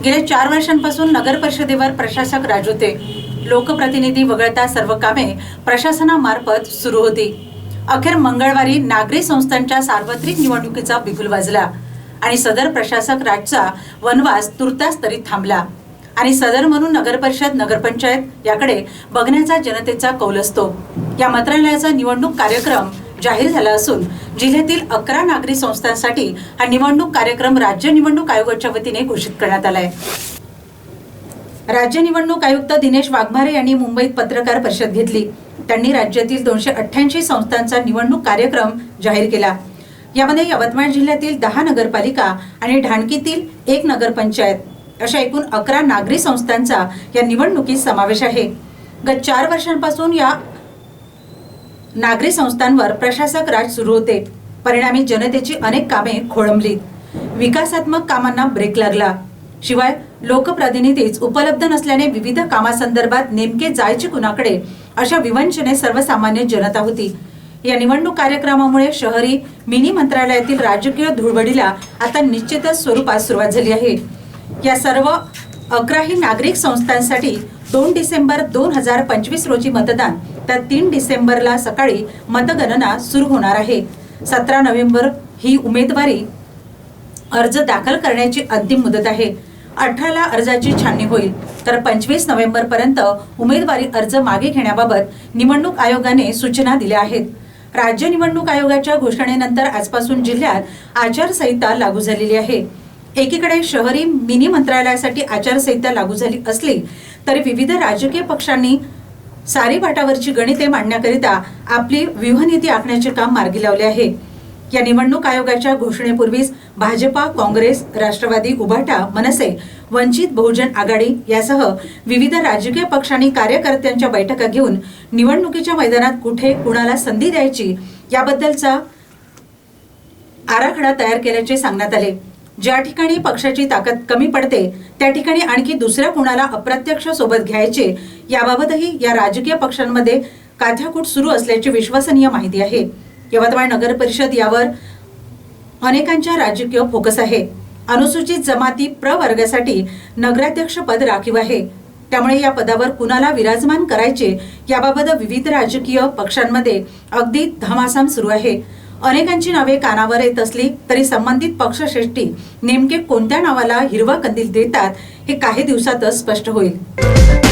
गेल्या 4 वर्षांपासून नगर परिषदेवर प्रशासक राजवते। लोकप्रतिनिधी वगळता सर्व कामे प्रशासनामार्फत सुरू होती। अखेर मंगळवारी नागरी संस्थांच्या सार्वत्रिक निवडणुकीचा बिगुल वाजला आणि सदर प्रशासक राजचा वनवास तुर्तास तरी थांबला आणि सदर म्हणून नगर परिषद नगरपंचायत याकडे बघण्याचा जनतेचा कौल असतो। या मंत्रालयाचा निवडणूक कार्यक्रम जाहीर झाला असून जिल्ह्यातील 11 नागरी संस्थांसाठी हा निवडणूक कार्यक्रम राज्य निवडणूक आयोगाच्या वतीने घोषित करण्यात आला आहे। राज्य निवडणूक आयुक्त दिनेश वाघमारे यांनी मुंबईत पत्रकार परिषद घेतली। त्यांनी राज्यातील 288 संस्थांचा निवडणूक कार्यक्रम जाहीर केला। यामध्ये यवतमाळ जिल्ह्यातील 10 नगरपालिका आणि ढाणकीतील 1 नगरपंचायत अशा एकूण 11 नागरी संस्थांचा या निवडणुकीत समावेश आहे। गत 4 वर्षांपासून या नागरी संस्थांवर प्रशासक राज सुरू होते। परिणामी जनतेची अनेक कामे खोळंबली, विकासात्मक कामांना ब्रेक लागला। शिवाय लोकप्रतिनिधीच उपलब्ध नसल्याने विविध कामासंदर्भात नेमके जायचे कुणाकडे अशा विवंचने सर्वसामान्य जनता होती। या निवडणूक कार्यक्रमामुळे शहरी मिनी मंत्रालयातील राजकीय धुळवडीला आता निश्चितच स्वरूपात सुरुवात झाली आहे। या सर्व 11 नागरिक संस्थांसाठी 2 डिसेंबर 2025 रोजी मतदान, तर 3 डिसेंबरला सकाळी मतगणना सुरू होणार आहे। 17 नोव्हेंबर ही उमेदवारी अर्ज दाखल करण्याची अंतिम मुदत आहे। 18ला अर्जाची छाननी होईल, तर 25 नोव्हेंबर पर्यंत उमेदवारी अर्ज मागे घेण्याबाबत निवडणूक आयोगाने सूचना दिल्या आहेत। राज्य निवडणूक आयोगाच्या घोषणेनंतर आजपासून जिल्ह्यात आचारसंहिता लागू झालेली आहे। एकीकडे शहरी मिनी मंत्रालयासाठी आचारसंहिता लागू झाली असली तरी विविध राजकीय पक्षांनी सारी वाटावरची गणिते मांडण्याकरिता आपली व्यूहनीती आखण्याचे काम मार्गी लावले आहे। या निवडणूक आयोगाच्या घोषणेपूर्वीच भाजपा, काँग्रेस, राष्ट्रवादी, उभाटा, मनसे, वंचित बहुजन आघाडी यासह विविध राजकीय पक्षांनी कार्यकर्त्यांच्या बैठका घेऊन निवडणुकीच्या मैदानात कुठे कुणाला संधी द्यायची याबद्दलचा आराखडा तयार केल्याचे सांगण्यात आले। ज्या ठिकाणी पक्षाची ताकद कमी पडते त्या ठिकाणी आणखी दुसऱ्या कुणाला अप्रत्यक्ष सोबत घ्यायचे याबाबतही या राजकीय पक्षांमध्ये काथ्याकूट सुरू असल्याची विश्वसनीय माहिती आहे। यवतमाळ नगर परिषद यावर अनेकांच्या राजकीय फोकस आहे। अनुसूचित जमाती प्रवर्गासाठी नगराध्यक्ष पद राखीव आहे, त्यामुळे या पदावर कुणाला विराजमान करायचे याबाबत विविध राजकीय पक्षांमध्ये अगदी धमासाम सुरू आहे। अनेकांची नावे कानावर येत असली तरी संबंधित पक्षश्रेष्ठी नेमके कोणत्या नावाला हिरवा कंदील देतात हे काही दिवसातच स्पष्ट होईल।